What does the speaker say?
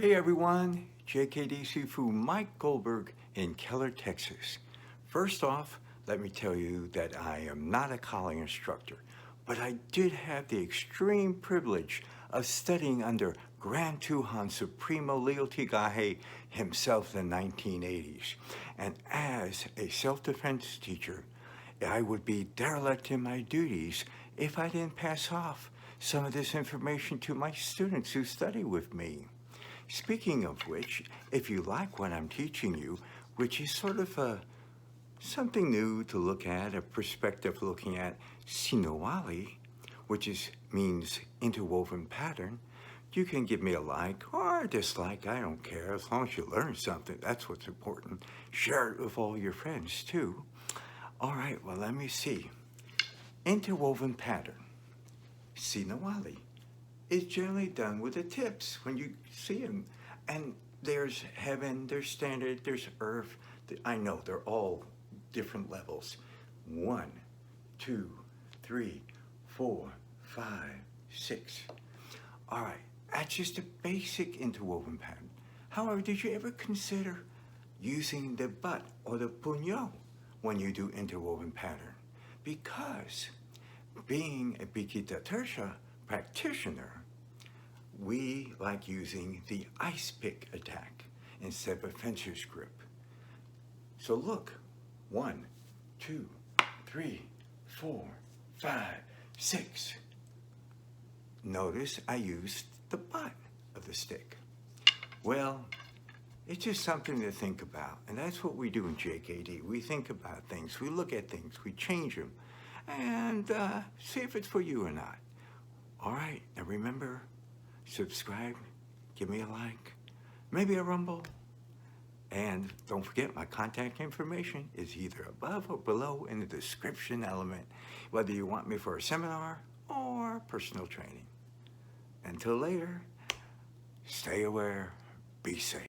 Hey everyone, Jkd Sifu, Mike Goldberg in Keller, Texas. First off, let me tell you that I am not a Kali instructor, but I did have the extreme privilege of studying under Grand Tuhon Supremo Gaje himself in the 1980s. And as a self-defense teacher, I would be derelict in my duties if I didn't pass off some of this information to my students who study with me. Speaking of which, if you like what I'm teaching you, which is sort of something new to look at, a perspective looking at Sinawali, which means interwoven pattern, you can give me a like or a dislike, I don't care, as long as you learn something, that's what's important. Share it with all your friends too. All right, well, let me see. Interwoven pattern, Sinawali, is generally done with the tips when you see them. And there's heaven, there's standard, there's earth. I know they're all different levels. 1, 2, 3, 4, 5, 6. All right, that's just a basic interwoven pattern. However, did you ever consider using the butt or the punyo when you do interwoven pattern? Because being a Pekiti Tirsia practitioner, we like using the ice pick attack instead of a fencer's grip. So look, 1, 2, 3, 4, 5, 6. Notice I used the butt of the stick. Well, it's just something to think about, and that's what we do in JKD. We think about things, we look at things, we change them, and see if it's for you or not. All right, now remember, subscribe, give me a like, maybe a rumble, and don't forget my contact information is either above or below in the description element, whether you want me for a seminar or personal training. Until later, stay aware, be safe.